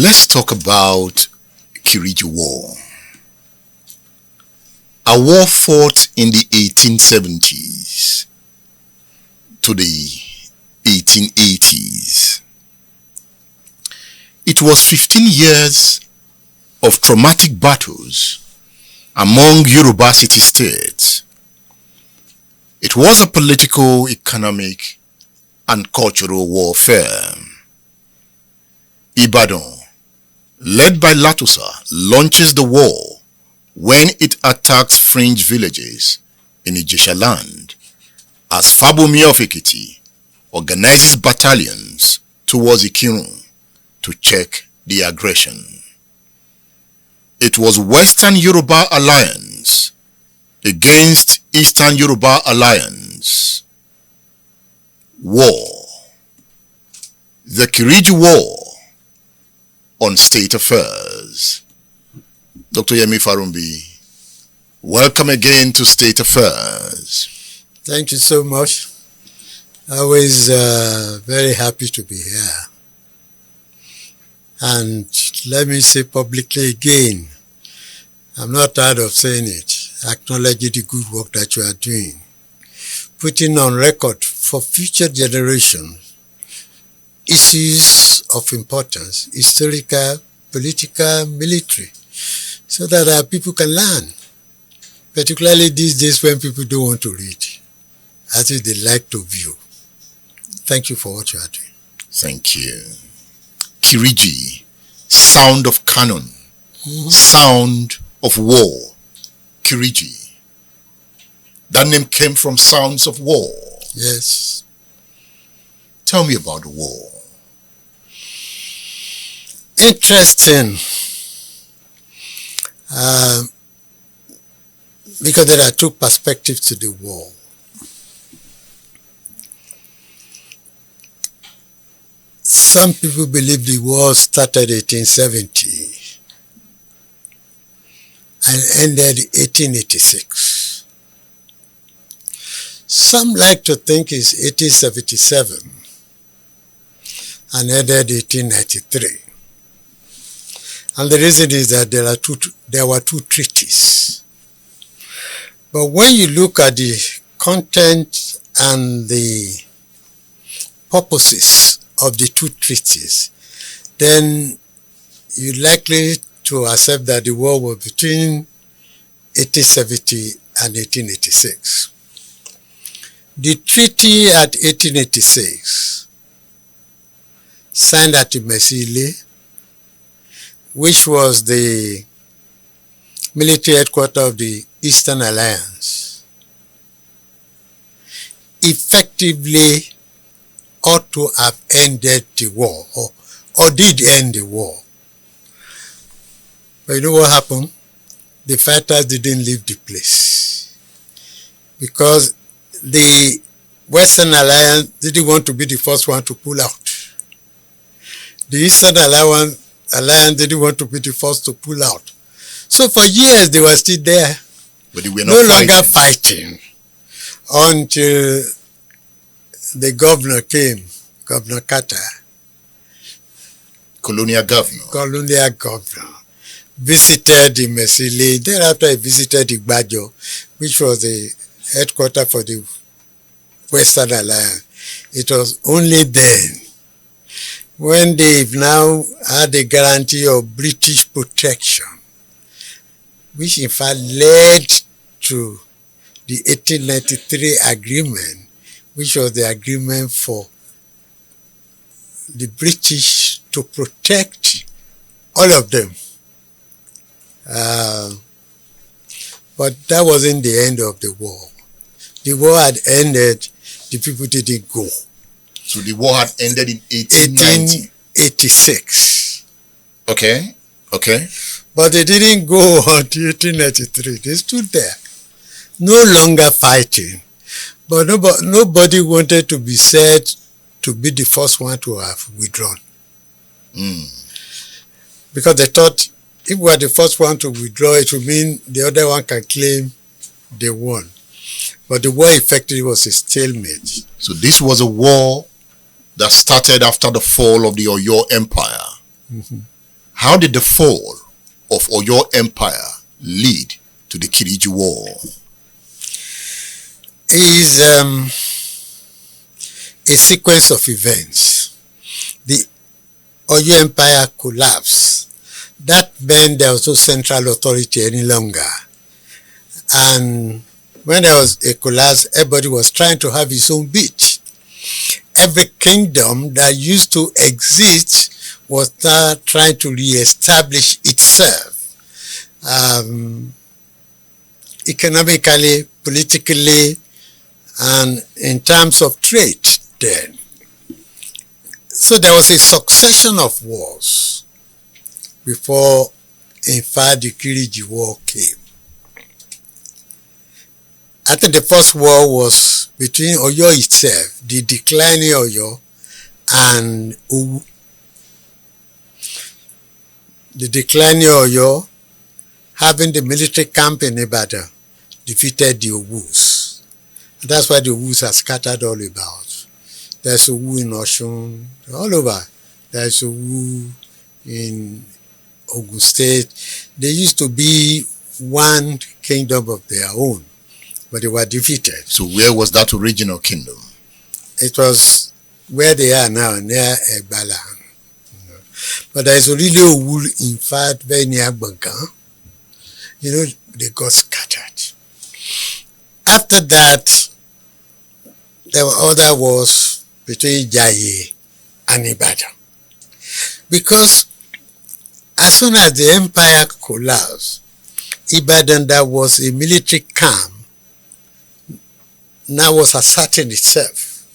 Let's talk about Kiriji War. A war fought in the 1870s to the 1880s. It was 15 years of traumatic battles among Yoruba city-states. It was a political, economic, and cultural warfare. Ibadan, led by Latusa, launches the war when it attacks fringe villages in Ijeshaland, as Fabomi of Ekiti organizes battalions towards Ikirun to check the aggression. It was Western Yoruba Alliance against Eastern Yoruba Alliance. War. The Kiriji War on State Affairs. Dr. Yemi Farounbi, welcome again to State Affairs. Thank you so much. Always very happy to be here. And let me say publicly again, I'm not tired of saying it, acknowledge the good work that you are doing, putting on record for future generations issues of importance, historical, political, military, so that our people can learn, particularly these days when people don't want to read, as if they like to view. Thank you for what you are doing. Thank you. Kiriji, sound of cannon, sound of war. Kiriji. That name came from sounds of war. Yes. Tell me about the war. Interesting. Because there are two perspectives to the war. Some people believe the war started 1870 and ended 1886. Some like to think it's 1877 and ended 1893. And the reason is that there were two treaties. But when you look at the content and the purposes of the two treaties, then you're likely to accept that the war was between 1870 and 1886. The treaty at 1886, signed at Imesile, which was the military headquarters of the Eastern Alliance, effectively ought to have ended the war, or did end the war. But you know what happened? The fighters didn't leave the place, because the Western Alliance didn't want to be the first one to pull out. The Eastern Alliance didn't want to be the first to pull out. So for years they were still there, but they were no longer fighting, until the governor came, Governor Carter. Colonial governor. Visited the Imesile. Thereafter he visited Igbajo, which was the headquarters for the Western Alliance. It was only then, when they've now had a guarantee of British protection, which in fact led to the 1893 agreement, which was the agreement for the British to protect all of them. But that wasn't the end of the war. The war had ended, the people didn't go. So the war had ended in 1890. 1886. Okay. But they didn't go until 1893. They stood there, no longer fighting. But nobody wanted to be said to be the first one to have withdrawn. Because they thought if we are the first one to withdraw, it would mean the other one can claim they won. But the war effectively was a stalemate. So this was a war that started after the fall of the Oyo Empire. How did the fall of Oyo Empire lead to the Kiriji War? Is a sequence of events. The Oyo Empire collapsed. That meant there was no central authority any longer. And when there was a collapse, everybody was trying to have his own bit. Every kingdom that used to exist was now trying to re-establish itself. Economically, politically, and in terms of trade then. So there was a succession of wars before, in fact, the Kiriji War came. I think the first war was between Oyo itself, the declining Oyo, and Owu. The declining Oyo, having the military camp in Ibadan, defeated the Owus. And that's why the Owus are scattered all about. There's Owu in Osun, all over. There's Owu in Ogun State. They used to be one kingdom of their own, but they were defeated. So where was that original kingdom? It was where they are now, near Egbalan. But there is a really Owu, in fact, very near Bankan. You know, they got scattered. After that, there were other wars between Jaye and Ibadan. Because as soon as the empire collapsed, Ibadan, that was a military camp, now was asserting itself.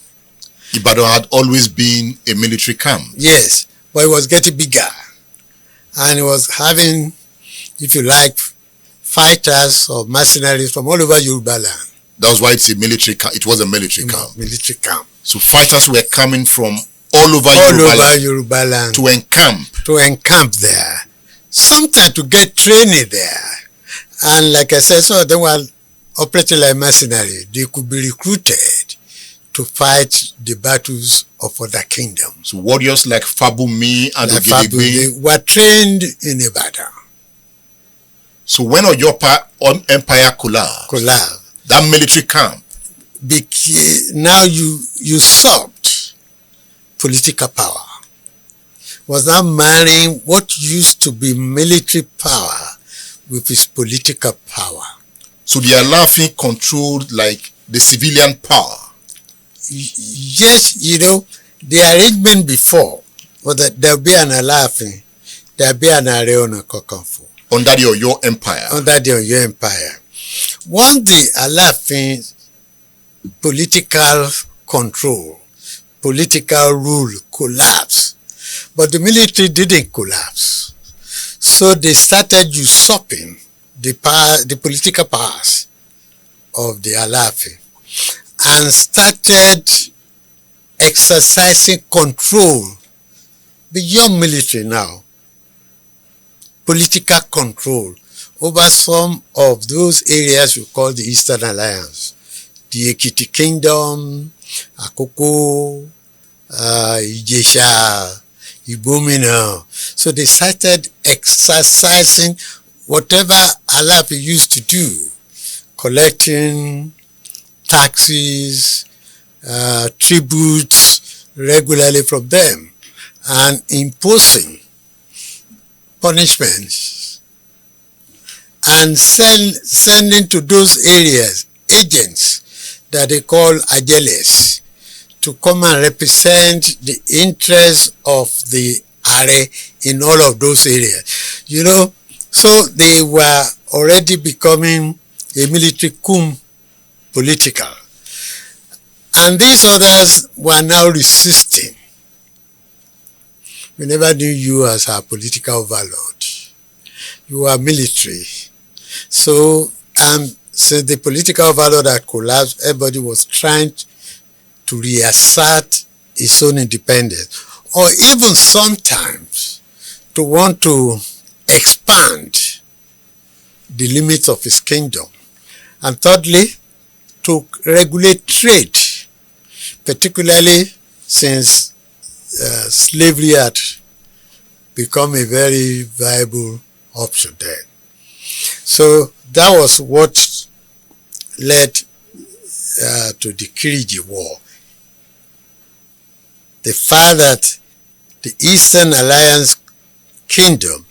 Ibadan had always been a military camp. Yes, but it was getting bigger. And it was having, if you like, fighters or mercenaries from all over Yorubaland. That's why it's a military camp. It was a military camp. Military camp. So fighters were coming from all over Yorubaland to encamp. To encamp there. Sometimes to get training there. And like I said, some of them were operating like mercenaries. They could be recruited to fight the battles of other kingdoms. So warriors like Fabumi and Ogedegbe were trained in Ibadan. So when Oyo Empire collapsed, that military camp, now you usurped political power. Was now marrying what used to be military power with its political power. So the Alafin controlled like the civilian power. Yes, you know, the arrangement before was that there will be an Alafin, there will be an Areona Kokonfo. Under the Oyo Empire. Under the Oyo Empire. Once the Alafin political control, political rule collapsed, but the military didn't collapse. So they started usurping the power, the political powers of the Alafin, and started exercising control beyond military now. Political control over some of those areas we call the Eastern Alliance. The Ekiti Kingdom, Akoko, Ijesha, Ibomina. So they started exercising whatever Alafi used to do, collecting taxes, tributes regularly from them, and imposing punishments, and sending to those areas agents that they call ajeles to come and represent the interests of the Are in all of those areas. You know, so they were already becoming a military coup political. And these others were now resisting. We never knew you as our political overlord. You were military. So, since the political overlord had collapsed, everybody was trying to reassert its own independence. Or even sometimes to want to expand the limits of his kingdom. And thirdly, to regulate trade, particularly since slavery had become a very viable option then. So that was what led to the Kiriji War. The fact that the Eastern Alliance kingdom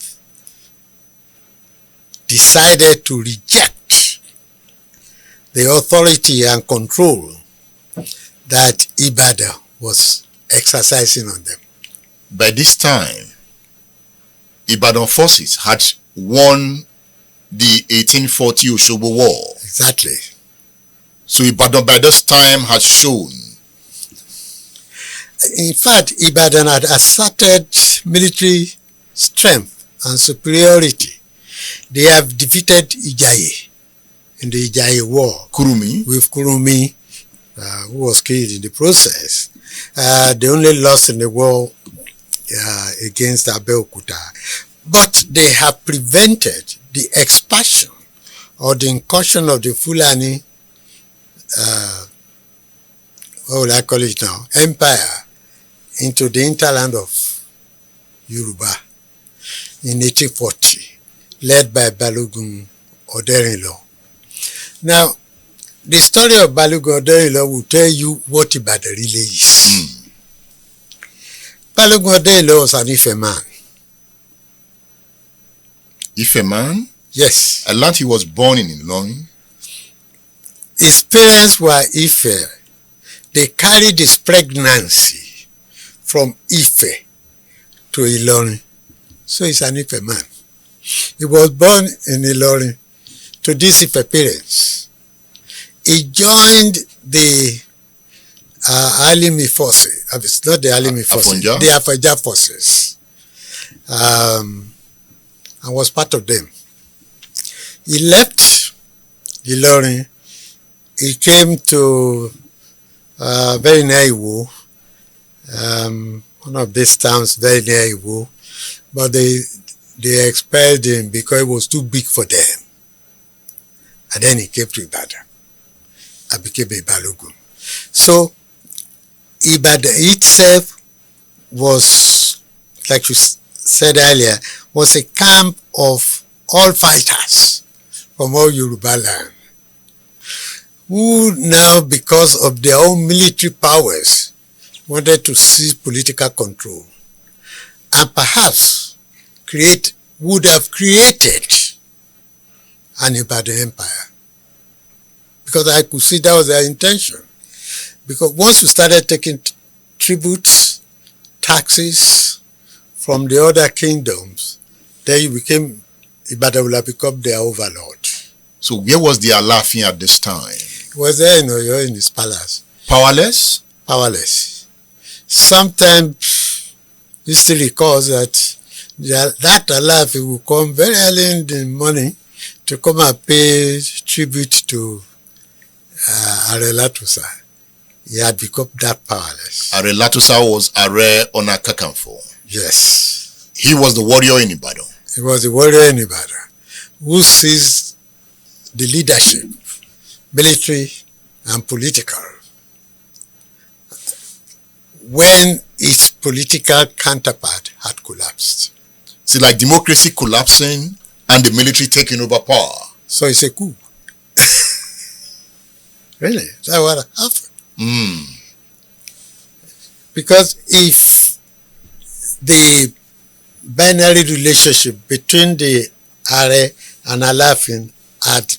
decided to reject the authority and control that Ibadan was exercising on them. By this time, Ibadan forces had won the 1840 Osogbo War. Exactly. So Ibadan by this time had shown. In fact, Ibadan had asserted military strength and superiority. They have defeated Ijaye in the Ijaye War. Kurumi. With Kurumi, who was killed in the process. They only lost in the war against Abeokuta. But they have prevented the expansion or the incursion of the Fulani, what will I call it now, empire into the hinterland of Yoruba in 1840, led by Balogun Oderinlo. Now, the story of Balogun Oderinlo will tell you what Ibadan really is. Balogun Oderinlo was an Ife man. Ife man? Yes. I learned he was born in Ilorin. His parents were Ife. They carried his pregnancy from Ife to Ilorin. So he's an Ife man. He was born in Ilorin to these Ife parents. He joined the Alimi forces. It's not the Alimi forces, the Afaja forces. And was part of them. He left Ilorin. He came to very near Iwo, one of these towns very near Iwo, but they expelled him because it was too big for them. And then he came to Ibadan and became a Balogun. So Ibadan itself was, like you said earlier, was a camp of all fighters from all Yorubaland, who now, because of their own military powers, wanted to seize political control and perhaps would have created an Ibadan empire. Because I could see that was their intention. Because once you started taking tributes, taxes from the other kingdoms, then you became, Ibadan will have become their overlord. So where was the Alafin at this time? He was there in Oyo in his palace. Powerless? Powerless. Sometimes history recalls that that Alafin will come very early in the morning to come and pay tribute to Are Latusa. He had become that powerless. Are Latusa was Are Ona Kakanfo. Yes. He was the warrior in Ibadan. He was the warrior in Ibadan who seized the leadership, military and political, when its political counterpart had collapsed. It's like democracy collapsing and the military taking over power. So it's a coup. Really? That's what happened. Because if the binary relationship between the Are and Alafin had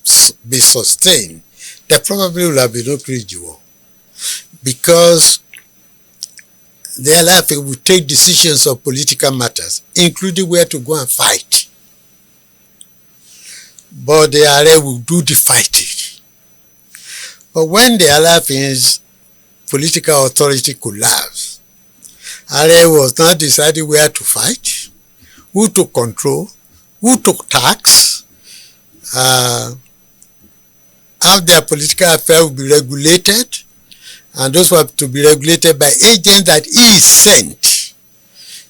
been sustained, there probably would have been no Kiriji War. Because the Alafin would take decisions of political matters, including where to go and fight. But the Are will do the fighting. But when the Alafin's political authority collapsed, Are was not deciding where to fight, who to control, who took tax, how their political affairs will be regulated, and those were to be regulated by agents that he sent.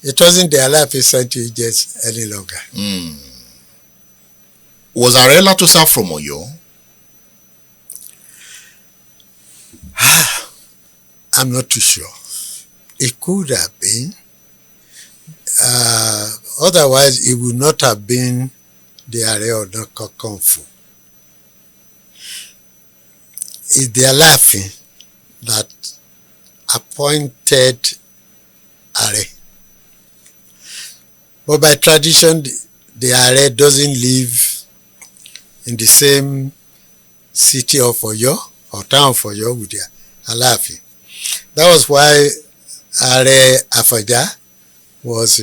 It wasn't the Alafin sent agents any longer. Was Are Latusa from Oyo? I'm not too sure. It could have been, Otherwise, it would not have been the Ààrẹ Ọ̀nà Kakanfò. It's the Aláàfin that appointed Ààrẹ. But by tradition, the Ààrẹ doesn't live in the same city of Oyo or town of Oyo with the Aláàfin. That was why Ààrẹ Àfọ̀njá was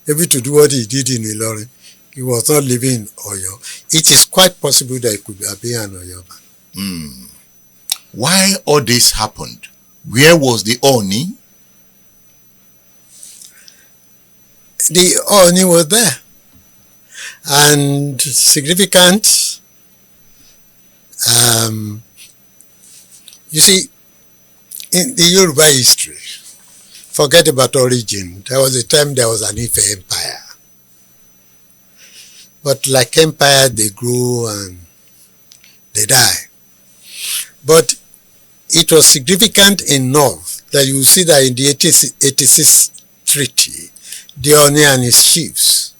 able to do what he did in Ilorin. He was not living in Oyo. It is quite possible that he could have been an Oyo man. Why all this happened? Where was the Oni? The Oni was there. And significant, you see, in the Yoruba history, forget about origin. There was a time there was an Ife Empire. But like empire, they grow and they die. But it was significant enough that you see that in the 86 treaty, the Oni and his chiefs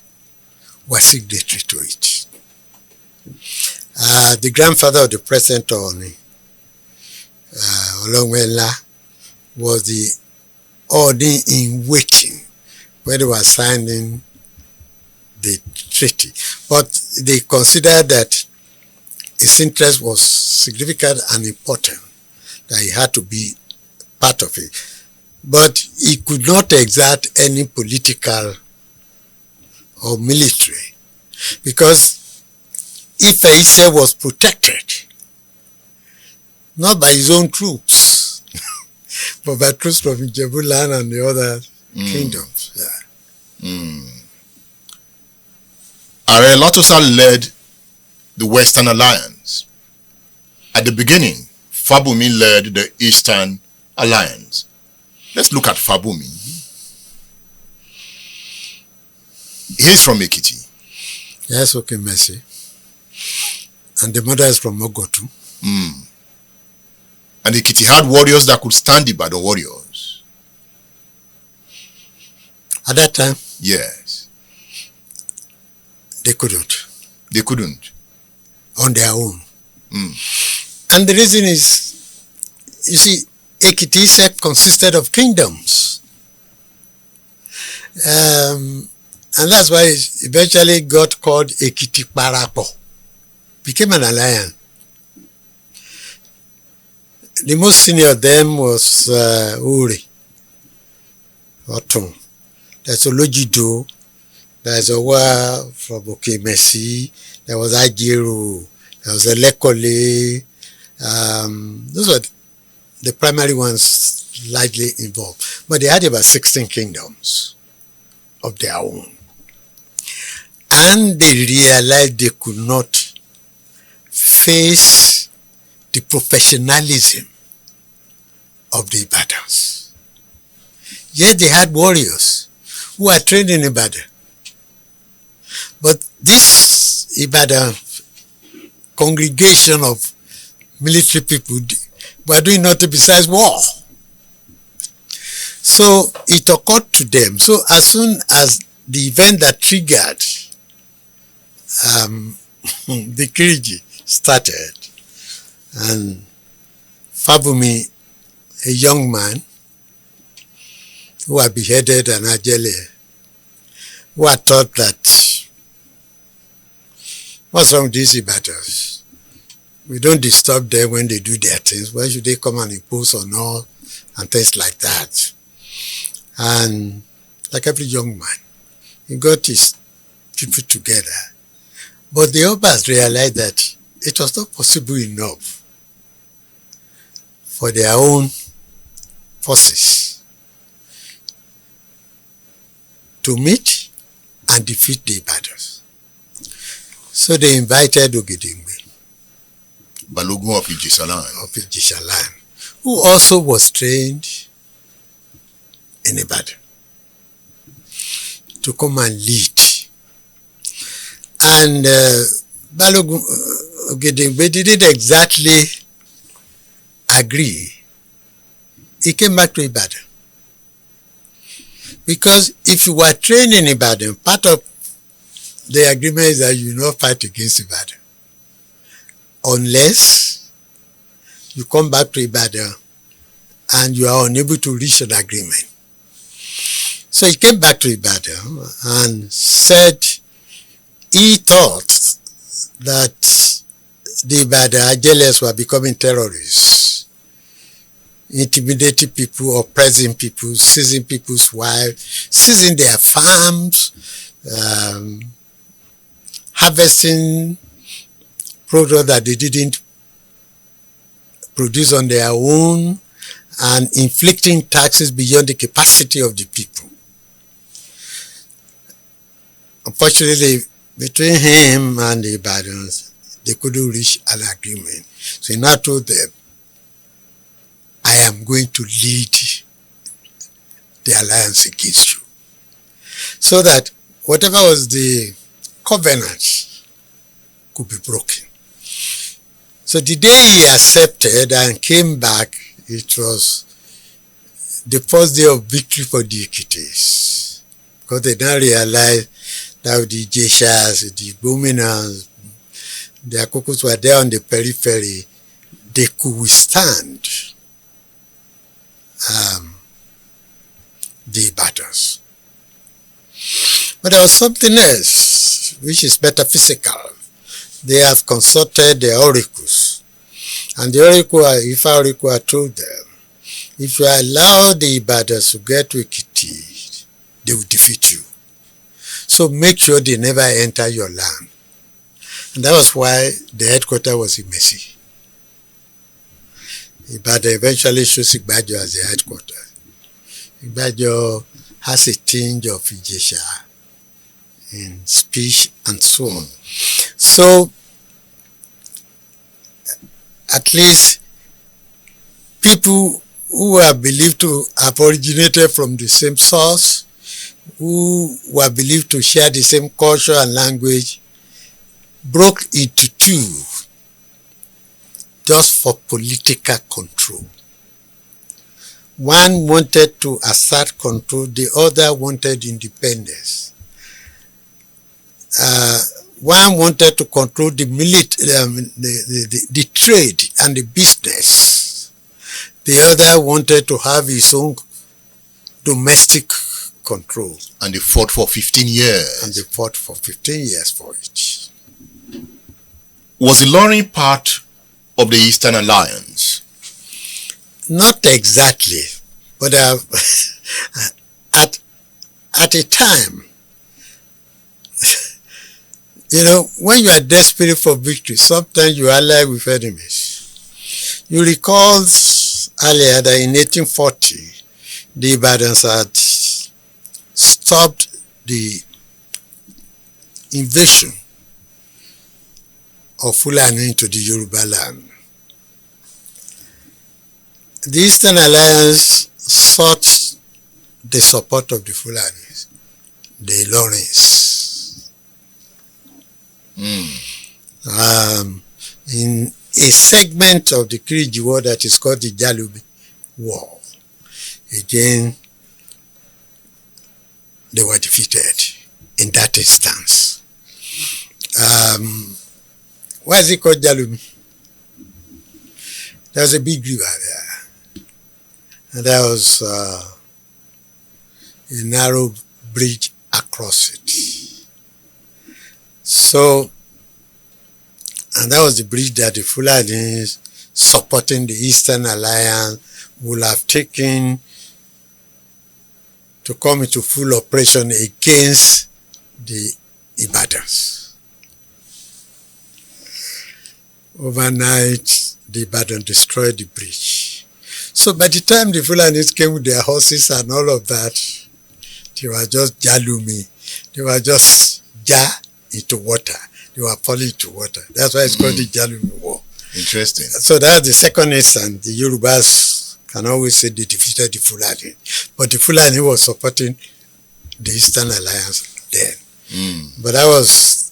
were signatory to it. The grandfather of the present Oni, Olonwela, was the Oni in waiting when they were signing the treaty. But they considered that his interest was significant and important, that he had to be part of it. But he could not exert any political or military, because Ife was protected, not by his own troops, but by troops from Yorubaland and the other kingdoms. Ààrẹ Latosa led the Western Alliance. At the beginning, Fabumi led the Eastern Alliance. Let's look at Fabumi. He's from Ekiti. Yes, okay, Mercy. And the mother is from Ogotu. And Ekiti had warriors that could stand the Ibadan warriors. At that time? Yes. They couldn't. They couldn't. On their own. And the reason is, you see, Ekiti consisted of kingdoms. And that's why it eventually got called Ekiti Parapo. Became an alliance. The most senior of them was Uri. Otun. There's Olojido. There's Owa from Okemesi. There was Ajiru. There was Elekole. Those were the primary ones largely involved. But they had about 16 kingdoms of their own. And they realized they could not face the professionalism of the Ibadans. Yes, they had warriors who were trained in Ibadan. But this Ibadan congregation of military people were doing nothing besides war. So it occurred to them. So as soon as the event that triggered the Kiriji started, and Fabumi, a young man who had beheaded an Ajele, who had thought that, what's wrong with these Ibadans? We don't disturb them when they do their things. Why should they come and impose on us and things like that? And like every young man, he got his people together. But the Obas realized that it was not possible enough for their own forces to meet and defeat the Ibadans. So they invited Ogedengbe, Balogun of Ijeshaland, who also was trained in Ibadan, to come and lead. And Balogun Ogedengbe didn't exactly agree. He came back to Ibadan Because if you were trained in Ibadan, part of the agreement is that you will not fight against Ibadan. Unless you come back to Ibadan and you are unable to reach an agreement. So he came back to Ibadan and said he thought that the Ibadan Ajeles were becoming terrorists, intimidating people, oppressing people, seizing people's wives, seizing their farms, harvesting products that they didn't produce on their own, and inflicting taxes beyond the capacity of the people. Unfortunately, between him and the Ibadans, they couldn't reach an agreement. So he now told them, I am going to lead the alliance against you. So that whatever was the covenant could be broken. So the day he accepted and came back, it was the first day of victory for the Ekitis. Because they now realized that the Jeshas, the Gominas, the Akokos were there on the periphery, they could withstand the battles. But there was something else, which is metaphysical. They have consulted the oracles. And the oracle, Ifa oracle, told them, if you allow the Ibadans to get to Ekiti, they will defeat you. So make sure they never enter your land. And that was why the headquarters was in Messi. Ibadan eventually chose Igbajo as the headquarters. Igbajo has a tinge of Ijesha in speech and so on. So, at least people who are believed to have originated from the same source, who were believed to share the same culture and language, broke into two just for political control. One wanted to assert control, the other wanted independence. One wanted to control the trade and the business. The other wanted to have his own domestic control. And they fought for 15 years. And they fought for 15 years for it. Was the Ilorin part of the Eastern Alliance? Not exactly, but at a time, you know, when you are desperate for victory, sometimes you ally with enemies. You recall earlier that in 1840, the Ibadans had stopped the invasion of Fulani into the Yorubaland. The Eastern Alliance sought the support of the Fulanis, the Ilorins. In a segment of the Kiriji War that is called the Jalubi War, again, they were defeated in that instance. Why is it called Jalubi? There was a big river there. And there was a narrow bridge across it. So, and that was the bridge that the Fulanis supporting the Eastern Alliance would have taken to come into full operation against the Ibadans. Overnight, the Ibadan destroyed the bridge. So by the time the Fulanis came with their horses and all of that, they were just jalumi. They were just into water. They were falling into water. That's why it's called the Jalumi War. Interesting. So that's the second instance. The Yorubas can always say they defeated the Fulani. But the Fulani was supporting the Eastern Alliance then. But that was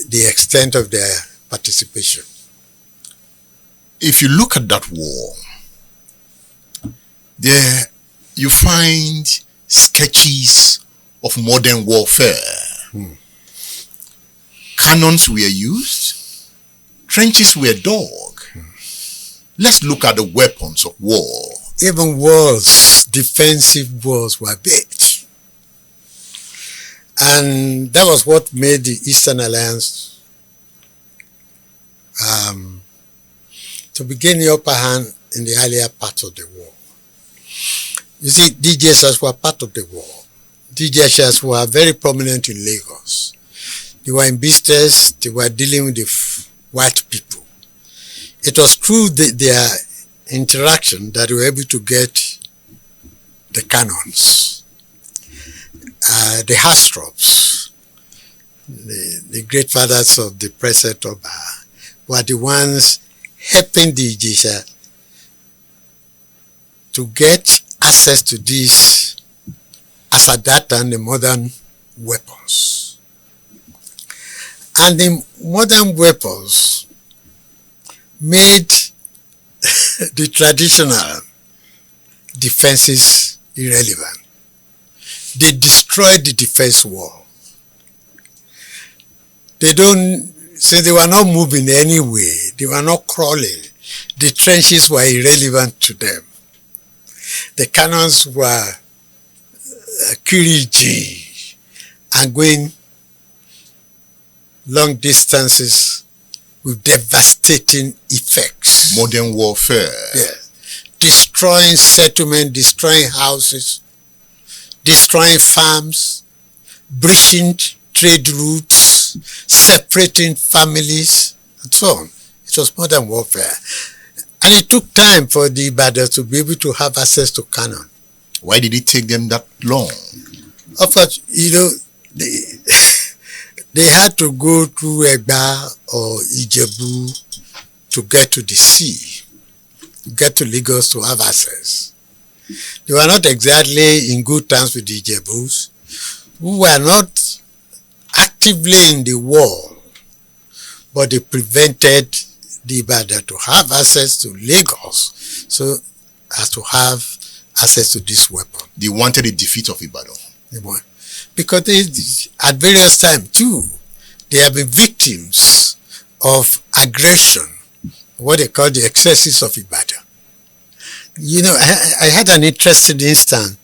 the extent of their participation. If you look at that war, there you find sketches of modern warfare. Cannons were used, trenches were dug. Let's look at the weapons of war. Even walls, defensive walls were built. And that was what made the Eastern Alliance to begin the upper hand in the earlier part of the war. You see, DJSs were part of the war. DJSs were very prominent in Lagos. They were in business, they were dealing with the white people. It was through their interaction that we were able to get the cannons, the Hastrops, the great fathers of the present Oba, were the ones helping the Ijesha to get access to these, as at that time, the modern weapons. And the modern weapons made the traditional defenses irrelevant. They destroyed the defense wall. They were not moving anyway, they were not crawling. The trenches were irrelevant to them. The cannons were Kiriji and going long distances with devastating effects. Modern warfare. Yes. Destroying settlements, destroying houses, destroying farms, breaching trade routes, separating families, and so on. It was modern warfare. And it took time for the Ibadan to be able to have access to cannon. Why did it take them that long? Of course, they had to go through Egba or Ijebu to get to the sea, get to Lagos to have access. They were not exactly in good terms with the Ijebus, who were not actively in the war, but they prevented the Ibadan to have access to Lagos, so as to have access to this weapon. They wanted the defeat of Ibadan. Because at various times too, they have been victims of aggression, what they call the excesses of Ibadan. I had an interesting instance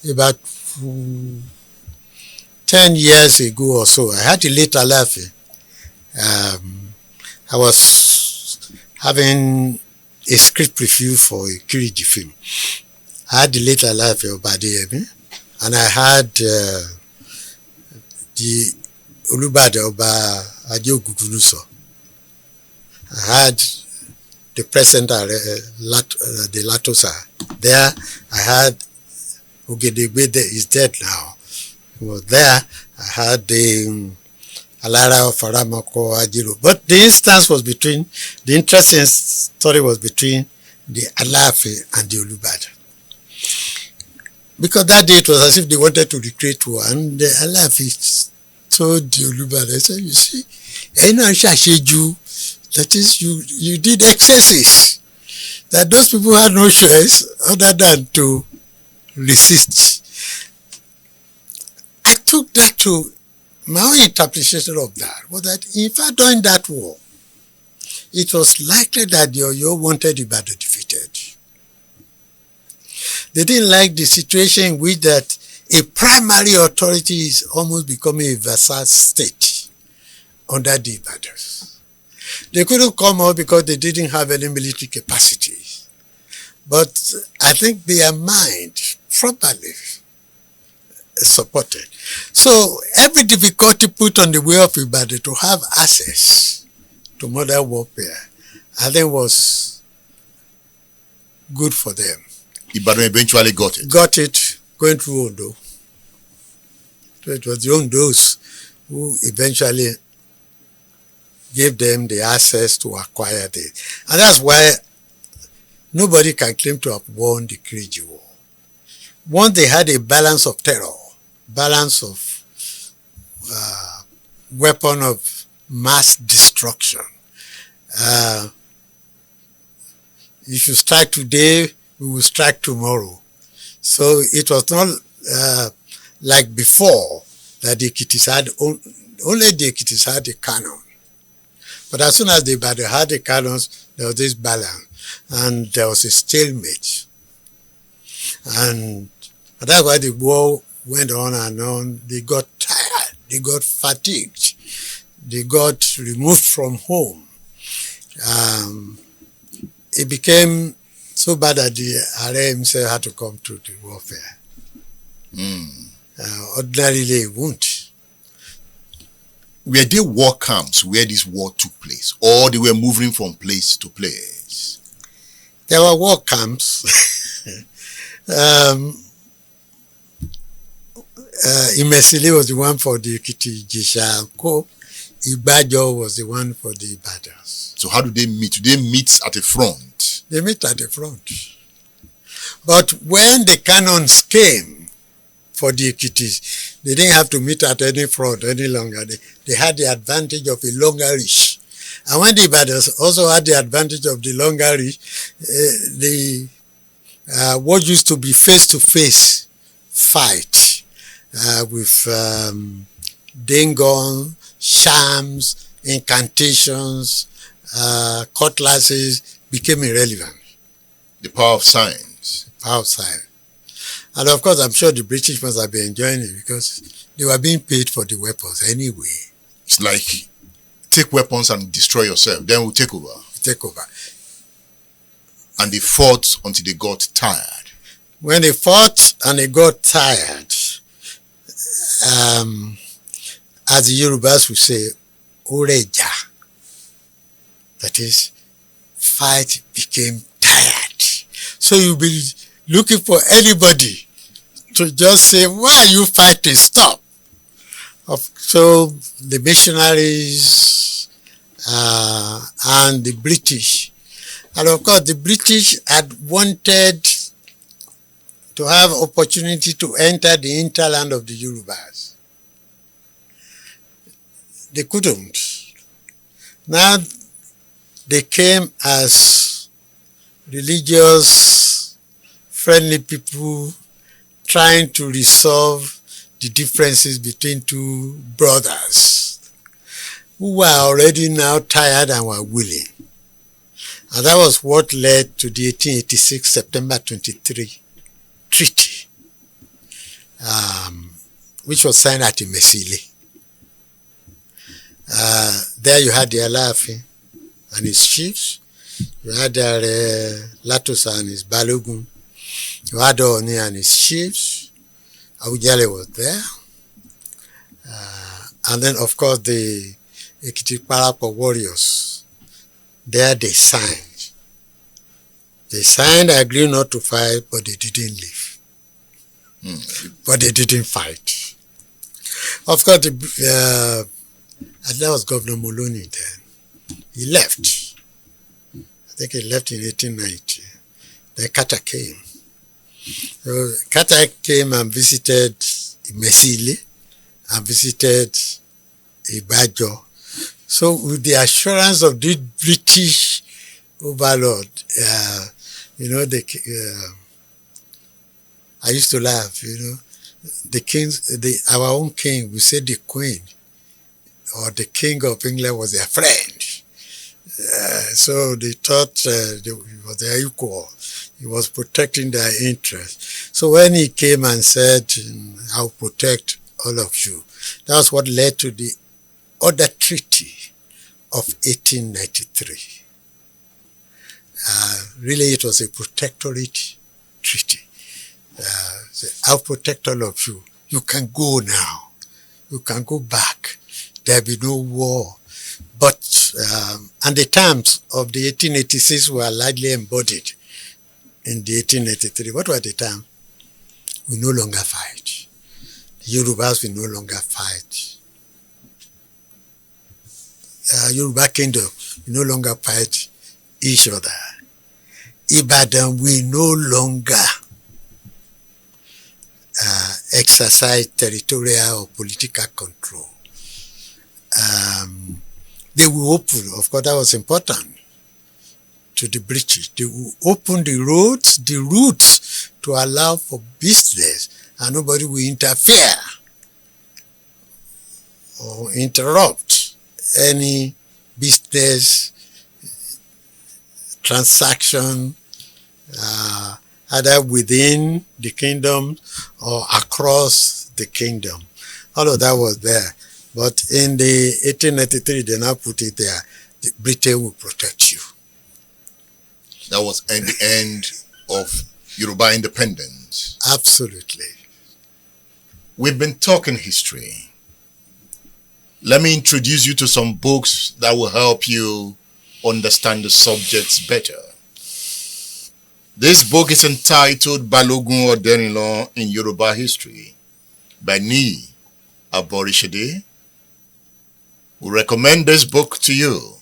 about 10 years ago or so. I had a late Alafi. I was having a script review for a Kiriji film. I had the late Alafi of Yemi, and I had the Olubade Oba Adeogugunuso. I had the present the Latosa. There I had Ogedegbe, is dead now. He was there. I had the Alara of Faramako Ajiro. But the interesting story was between the Alafi and the Olubade. Because that day it was as if they wanted to recreate war, and the Alafi told the Olubade, I said, you see, that is, you did excesses, that those people had no choice other than to resist. I took that to my own interpretation of that, was that in fact during that war, it was likely that the Oyo wanted Ibadan defeated. They didn't like the situation in which that a primary authority is almost becoming a vassal state under the Ibadans. They couldn't come out because they didn't have any military capacity. But I think their mind properly supported. So every difficulty put on the way of Ibadan to have access to modern warfare, I think was good for them. Ibadan eventually got it. Got it going through Ondo. So it was the Ondos who eventually gave them the access to acquire it. And that's why nobody can claim to have won the Kiriji War. Once they had a balance of terror, balance of weapon of mass destruction. If you strike today, we will strike tomorrow. So it was not like before that the Ekitis had, only the Ekitis had a canon. But as soon as the Ibadan had the canons, there was this balance, and there was a stalemate. And that's why the war went on and on. They got tired, they got fatigued, they got removed from home. It became so bad that the Ààrẹ himself had to come to the warfare. Ordinarily, he won't. Were there war camps where this war took place, or they were moving from place to place? There were war camps. Imesili was the one for the Ekiti Jisha. Ibadan was the one for the Ibadans. So how do they meet? Do they meet at the front? They meet at the front. But when the cannons came for the Ekitis, they didn't have to meet at any front any longer. They had the advantage of a longer reach. And when the Ibadans also had the advantage of the longer reach, what used to be face-to-face fight with Dingon, shams, incantations, cutlasses became irrelevant. The power of science. Power of science. And of course, I'm sure the British must have been enjoying it because they were being paid for the weapons anyway. It's like, take weapons and destroy yourself, then we'll take over. Take over. And they fought until they got tired. When they fought and they got tired, as the Yorubas would say, Oreja. That is, fight became tired. So you'll be looking for anybody to just say, why are you fighting? Stop. So the missionaries and the British, and of course the British had wanted to have opportunity to enter the hinterland of the Yorubas. They couldn't. Now they came as religious, friendly people trying to resolve the differences between two brothers who were already now tired and were willing. And that was what led to the 1886 September 23 treaty, which was signed at Imesili. There you had the Alaafin and his chiefs. You had Latosa and his Balogun. You had Ooni and his chiefs. Awujale was there. And then, of course, the Ekiti Parapo warriors. There they signed. They signed, agreed not to fight, but they didn't leave. But they didn't fight. Of course, and that was Governor Moloney then. He left. I think he left in 1890. Then Carter came. So Carter came and visited Imesili and visited Ibadan. So with the assurance of this British overlord, I used to laugh, the kings, our own king, we said the queen or the king of England was their friend. So they thought he was their equal. He was protecting their interests. So when he came and said, I'll protect all of you, that's what led to the other treaty of 1893. Really, it was a protectorate treaty. I'll protect all of you. You can go now. You can go back. There'll be no war. But, and the terms of the 1886 were largely embodied in the 1883. What were the terms? We no longer fight. The Yorubas will no longer fight. Yoruba kingdom will no longer fight each other. Ibadan will no longer exercise territorial or political control. They will open, of course that was important to the British, they will open the routes to allow for business and nobody will interfere or interrupt any business transaction either within the kingdom or across the kingdom. All of that was there. But in the 1893, they now put it there, Britain will protect you. That was the end of Yoruba independence. Absolutely. We've been talking history. Let me introduce you to some books that will help you understand the subjects better. This book is entitled Balogun Oderinlo in Yoruba History by Ni Aborishede. We recommend this book to you.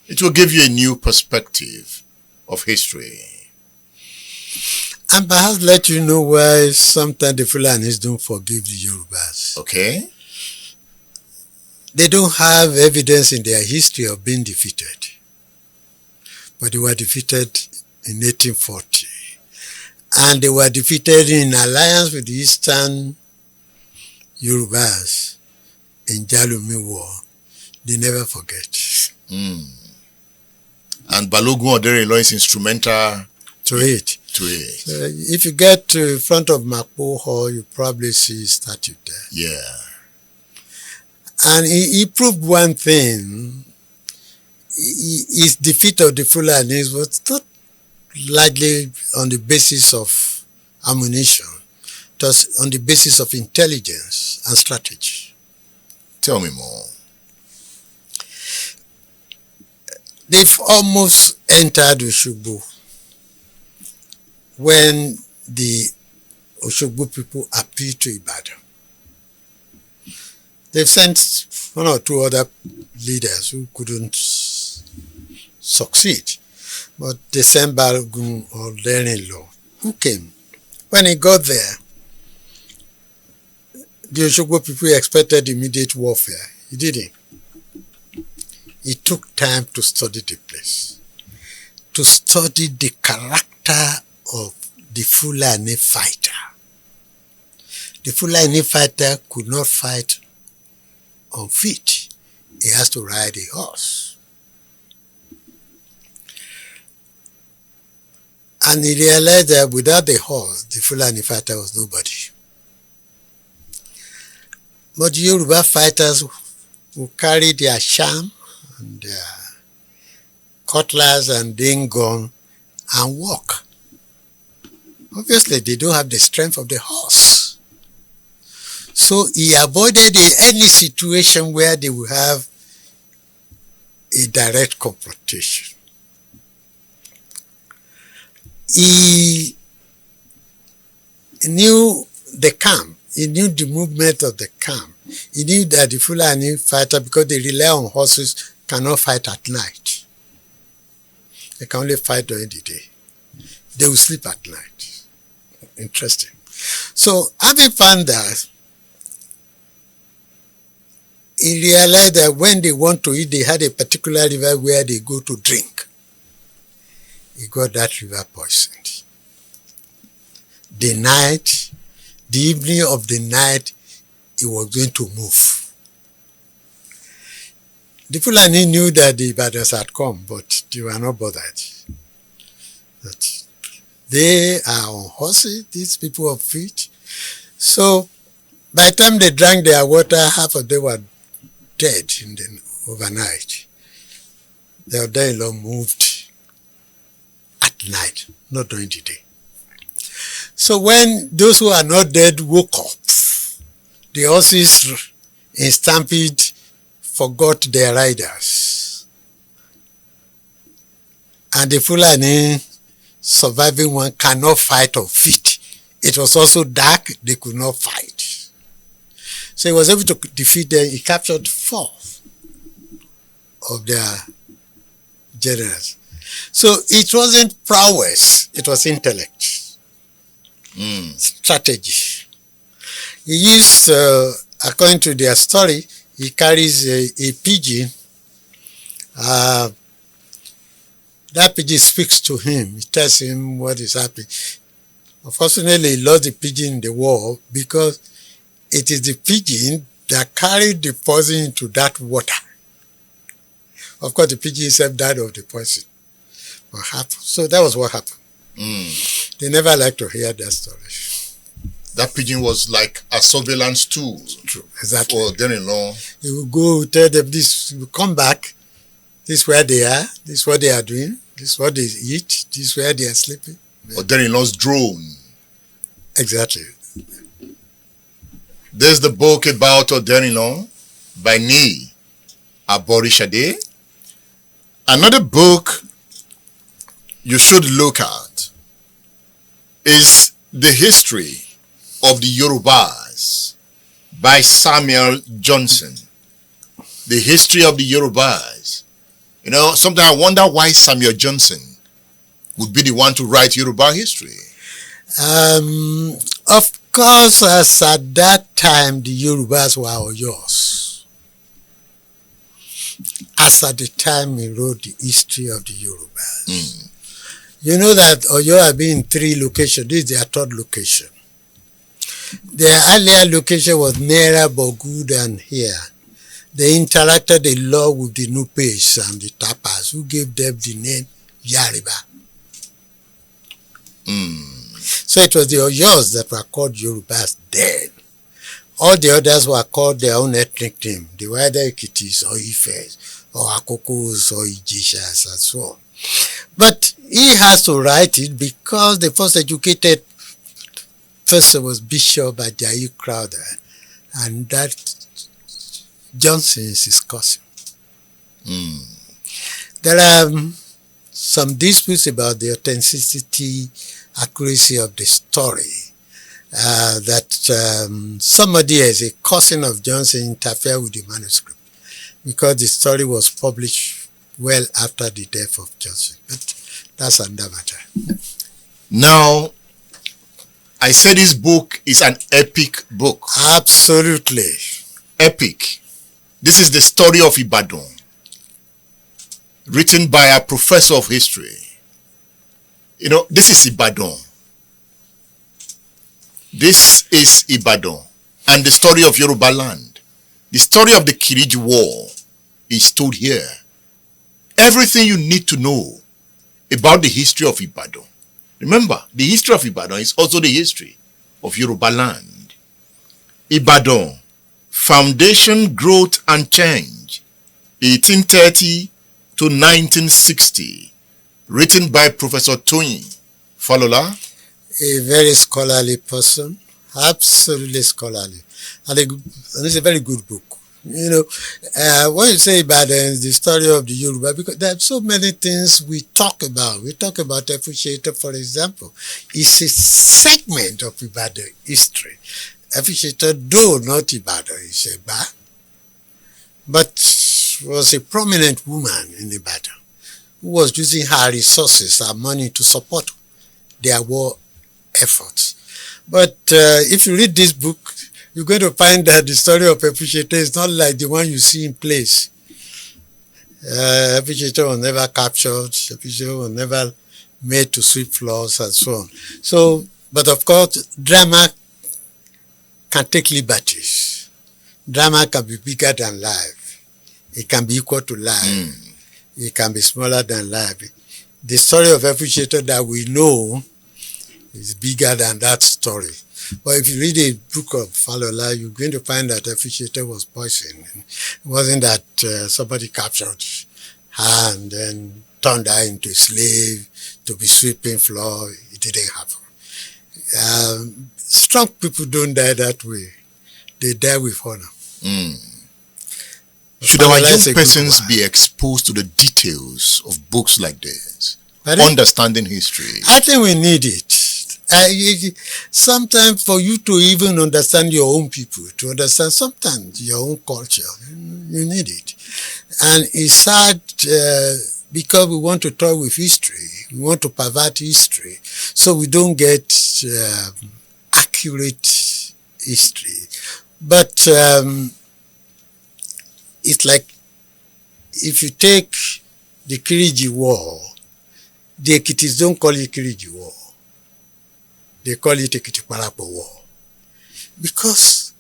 It will give you a new perspective of history. And perhaps let you know why sometimes the Fulanis don't forgive the Yorubas. Okay? They don't have evidence in their history of being defeated. But they were defeated in 1840. And they were defeated in alliance with the Eastern Yorubas in Jalumi War. They never forget. And Balogun Oderinlo is instrumental to it. If you get to front of Makpo Hall, you probably see his statue there. Yeah. And he proved one thing. His defeat of the Fulanis was not largely on the basis of ammunition. It was on the basis of intelligence and strategy. Tell me more. They've almost entered Oshogbo when the Oshogbo people appealed to Ibadan. They've sent one or two other leaders who couldn't succeed, but they sent Balogun Oderinlo, who came. When he got there, the Oshogbo people expected immediate warfare. He didn't. He took time to study the place, to study the character of the Fulani fighter. The Fulani fighter could not fight on feet. He has to ride a horse. And he realized that without the horse, the Fulani fighter was nobody. But the Yoruba fighters who carry their sham and their cutlass and dingon and walk. Obviously, they don't have the strength of the horse. So he avoided any situation where they will have a direct confrontation. He knew the camp. He knew the movement of the camp. He knew that the Fulani fighter, because they rely on horses, cannot fight at night. They can only fight during the day. They will sleep at night. Interesting. So having found that, he realized that when they want to eat, they had a particular river where they go to drink. He got that river poisoned. The evening of the night, he was going to move. The Fulani knew that the Ibadans had come, but they were not bothered. But they are on horses, these people of feet. So by the time they drank their water, half of them were dead overnight. Their Oderinlo moved at night, not during the day. So when those who are not dead woke up, the horses in stampede forgot their riders. And the Fulani surviving one cannot fight on feet. It was also dark, they could not fight. So he was able to defeat them. He captured 4 of their generals. So it wasn't prowess, it was intellect, strategy. He used, according to their story, he carries a pigeon. That pigeon speaks to him. It tells him what is happening. Unfortunately, he lost the pigeon in the war because it is the pigeon that carried the poison into that water. Of course, the pigeon himself died of the poison. What happened? So that was what happened. They never like to hear that story. That pigeon was like a surveillance tool. True, exactly. For their-in-law. He will go tell them this, will come back, this is where they are, this is what they are doing, this is what they eat, this is where they are sleeping. Or their-in-law's drone. Exactly. There's the book about Oyo-in-law by Ni Aborishade. Another book you should look at is The History of the Yorubas by Samuel Johnson. The History of the Yorubas. You know, sometimes I wonder why Samuel Johnson would be the one to write Yoruba history. Of course, as at that time, the Yorubas were Oyos. As at the time he wrote the history of the Yorubas. You know that Oyo have been in 3 locations. This is their 3rd location. Their earlier location was Nera, Bogud, and here. They interacted a lot with the Nupes and the Tapas, who gave them the name Yariba. So it was the Oyos that were called Yorubas then. All the others were called their own ethnic name. They were either Ekitis or Ifes or Akokos or Ijishas and so on. But he has to write it because the first educated person was Bishop Ajayi Crowther, and that Johnson is his cousin. There are some disputes about the authenticity, accuracy of the story. Somebody as a cousin of Johnson interfered with the manuscript because the story was published well after the death of Johnson. But that's another matter. Now, I say this book is an epic book. Absolutely. Epic. This is the story of Ibadan, written by a professor of history. You know, this is Ibadan. This is Ibadan and the story of Yorubaland. The story of the Kiriji War is told here. Everything you need to know about the history of Ibadan. Remember, the history of Ibadan is also the history of Yorubaland. Ibadan, Foundation, Growth and Change, 1830 to 1960, written by Professor Toyin Falola. A very scholarly person, absolutely scholarly, and it's a very good book. You know, when you say Ibadan, the story of the Yoruba, because there are so many things we talk about. We talk about Efusheto, for example. It's a segment of Ibadan history. Efusheto, though not Ibadan, is Eba, but was a prominent woman in Ibadan who was using her resources, her money to support their war efforts. But if you read this book, you're going to find that the story of Efusheto is not like the one you see in plays. Efusheto was never captured, Efusheto was never made to sweep floors and so on. So, but of course, drama can take liberties. Drama can be bigger than life. It can be equal to life. It can be smaller than life. The story of Efusheto that we know is bigger than that story. But if you read a book of Falola, you're going to find that Efusheto was poisoned. It wasn't that somebody captured her and then turned her into a slave to be sweeping floor. It didn't happen. Strong people don't die that way. They die with honor. Should our young persons be exposed to the details of books like this? Understanding history. I think we need it. Sometimes for you to even understand your own people, to understand sometimes your own culture, you need it. And it's sad because we want to talk with history. We want to pervert history. So we don't get accurate history. But it's like if you take the Kiriji War, the Ekitis don't call it Kiriji War. They call it Ekiti Parapo War. Because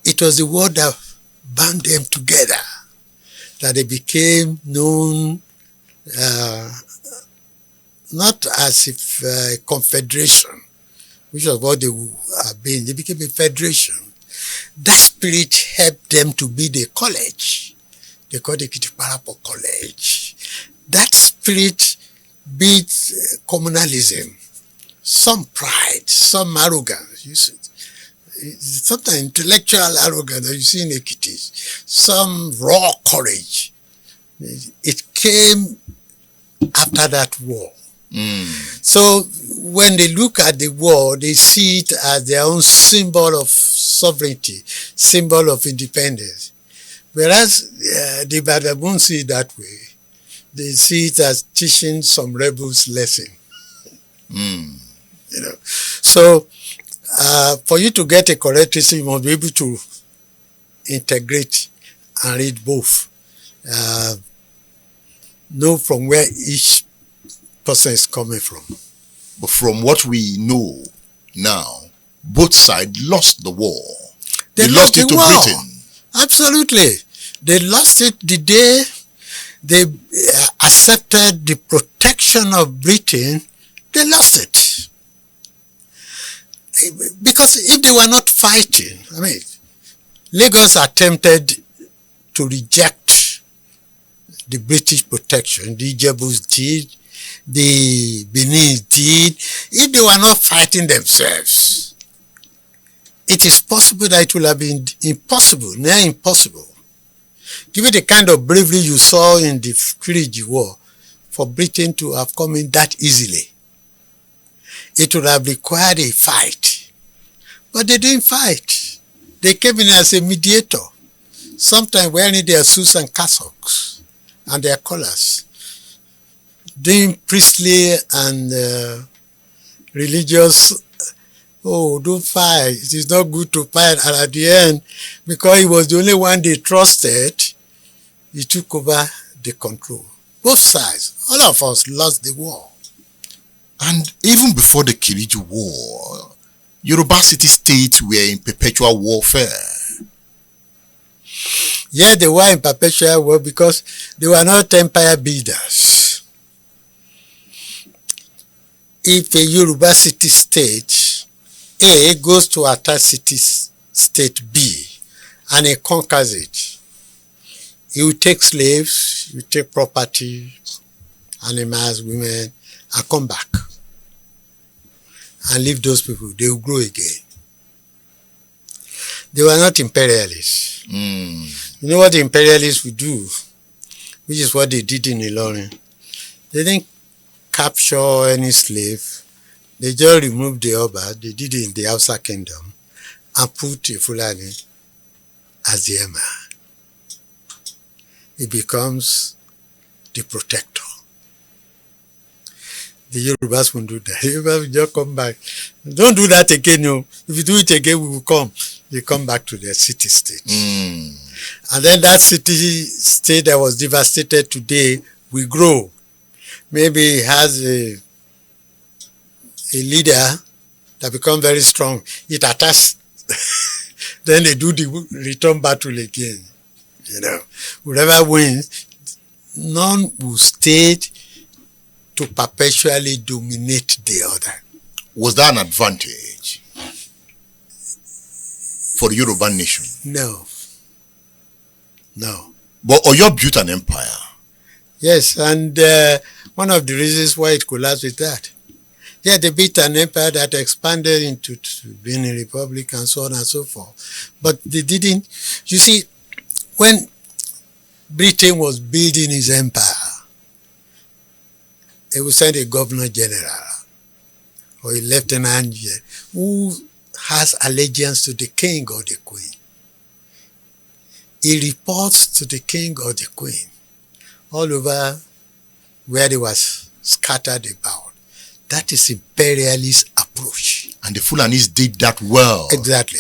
it was the war that bound them together, that they became known not as if a confederation, which was what they have been. They became a federation. That spirit helped them to be the college. They called it Ekiti Parapo College. That spirit beat communalism, some pride, some arrogance. You see, sometimes intellectual arrogance that you see in Ekiti, some raw courage. It came after that war. So when they look at the war, they see it as their own symbol of sovereignty, symbol of independence. Whereas the Ibadan won't see it that way. They see it as teaching some rebels lesson. You know. So for you to get a correct history, you must be able to integrate and read both. Know from where each person is coming from. But from what we know now, both sides lost the war. They lost it to Britain. Absolutely. They lost it the day they accepted the protection of Britain. They lost it. Because if they were not fighting, I mean, Lagos attempted to reject the British protection. The Ijebus did. The Benin did. If they were not fighting themselves, it is possible that it would have been impossible, near impossible, given the kind of bravery you saw in the Kiriji War, for Britain to have come in that easily. It would have required a fight. But they didn't fight. They came in as a mediator, sometimes wearing their suits and cassocks and their collars, doing priestly and religious, oh, don't fight, it is not good to fight. And at the end, because he was the only one they trusted, he took over the control. Both sides, all of us lost the war. And even before the Kiriji War, Yoruba city-states were in perpetual warfare. Yeah, they were in perpetual war because they were not empire builders. If a Yoruba city-state A goes to attack city-state B and he conquers it, he will take slaves, he will take property, animals, women, and come back and leave those people. They will grow again. They were not imperialists. You know what the imperialists would do, which is what they did in Ilorin? They didn't capture any slave. They just removed the Oba. They did it in the Hausa kingdom and put the Fulani as the emir. He becomes the protector. The Yorubas won't do that. The Yorubas will just come back. Don't do that again, no. If you do it again, we will come. They come back to their city-state. And then that city-state that was devastated today will grow. Maybe it has a leader that becomes very strong. It attacks. Then they do the return battle again. You know, whoever wins, none will stay to perpetually dominate the other. Was that an advantage for the Yoruba nation? No. No. But Oyo built an empire. Yes, and one of the reasons why it collapsed is that. Yeah, they built an empire that expanded into being a republic and so on and so forth. But they didn't. You see, when Britain was building his empire, he would send a governor general or a lieutenant general who has allegiance to the king or the queen. He reports to the king or the queen all over where they was scattered about. That is imperialist approach. And the Fulanis did that well. Exactly.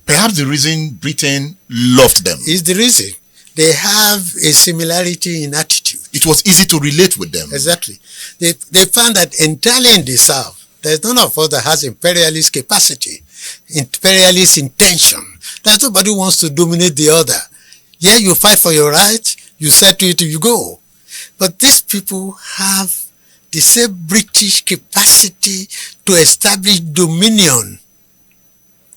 Perhaps the reason Britain loved them is the reason. They have a similarity in attitude. It was easy to relate with them. Exactly. They found that entirely in the south, There's none of us that has imperialist capacity, imperialist intention. That nobody wants to dominate the other. Yeah, you fight for your rights, you settle it, you go. But these people have the same British capacity to establish dominion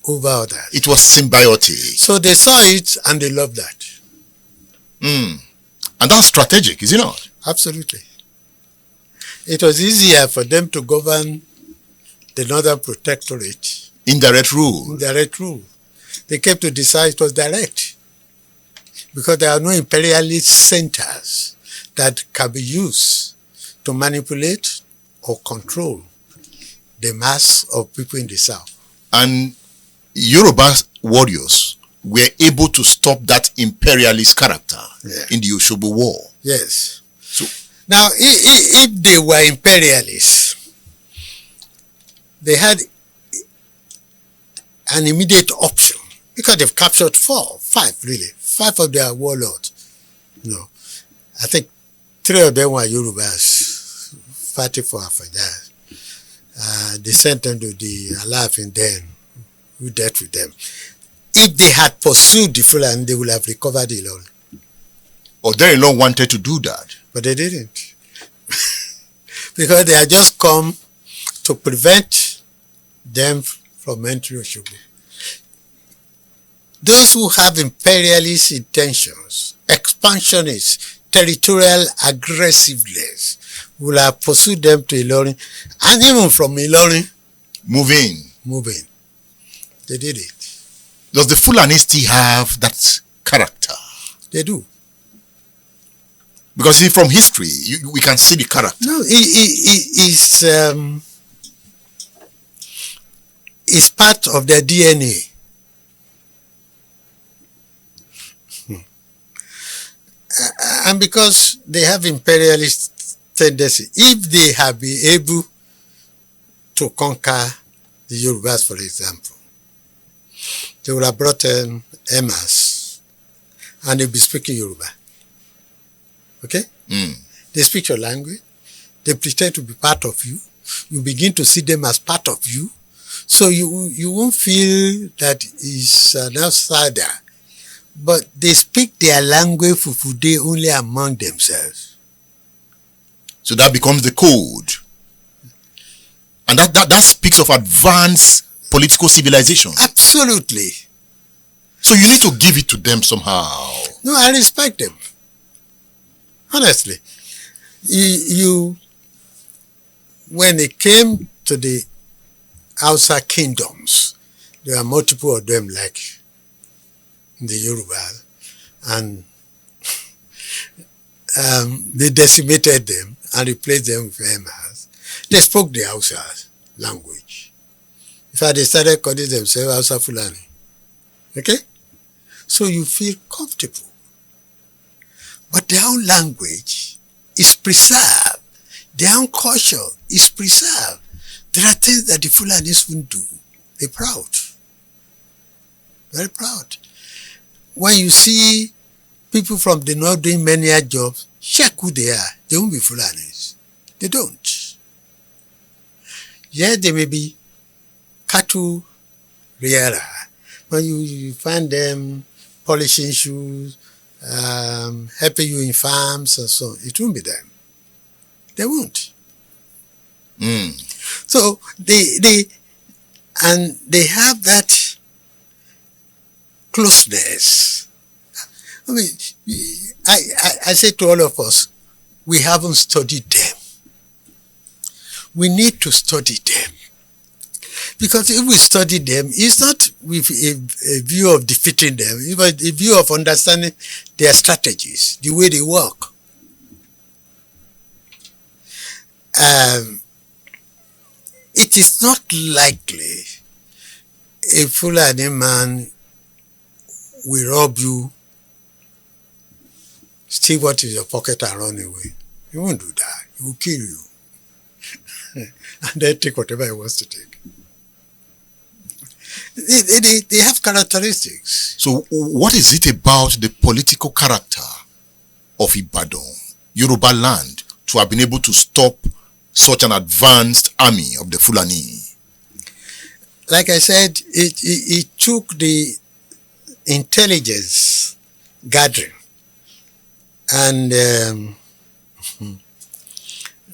over others. It was symbiotic. So they saw it and they loved that. And that's strategic, is it not? Absolutely. It was easier for them to govern the Northern Protectorate. Indirect rule. Indirect rule. They came to decide it was direct. Because there are no imperialist centers that can be used to manipulate or control the mass of people in the South. And Yoruba warriors were able to stop that imperialist character in the Oshobo War. Yes. So, now, if they were imperialists, they had an immediate option because they've captured five of their warlords. I think 3 of them were Yorubas fighting for Afajaz. They sent them to the Alafin then, who dealt with them. If they had pursued the Fulani, they would have recovered Ilorin. Or they alone wanted to do that. But they didn't. Because they had just come to prevent them from entering Oshobo. Those who have imperialist intentions, expansionists, territorial aggressiveness, will have pursued them to Ilorin, and even from Ilorin, moving. They did it. Does the Fulani still have that character? They do. Because from history, we can see the character. No, it's part of their DNA. And because they have imperialist tendency, if they have been able to conquer the Yorubas, for example, they would have brought Emas and they'll be speaking Yoruba. Okay? They speak your language. They pretend to be part of you. You begin to see them as part of you. So you won't feel that he's an outsider. But they speak their language Fufude only among themselves. So that becomes the code. And that speaks of advanced political civilization. Absolutely. So you need to give it to them somehow. No, I respect them. Honestly. When it came to the Hausa kingdoms, there are multiple of them like the Yoruba, and they decimated them and replaced them with Emas. They spoke the Hausa language. In fact, they started calling themselves Hausa Fulani. Okay? So you feel comfortable. But their own language is preserved. Their own culture is preserved. There are things that the Fulanis won't do. They're proud. Very proud. When you see people from the north doing many jobs, check who they are. They won't be Fulanis. They don't. Yes, they may be cattle rearer. When you find them polishing shoes, helping you in farms and so on, it won't be them. They won't. So they have that closeness. I mean, I say to all of us, we haven't studied them. We need to study them. Because if we study them, it's not with a view of defeating them, but a view of understanding their strategies, the way they work. It is not likely a Fulani man will rob you, steal what is in your pocket and run away. He won't do that. He will kill you. And then take whatever he wants to take. They have characteristics. So what is it about the political character of Ibadan, Yorubaland, to have been able to stop such an advanced army of the Fulani? Like I said, it took the intelligence gathering and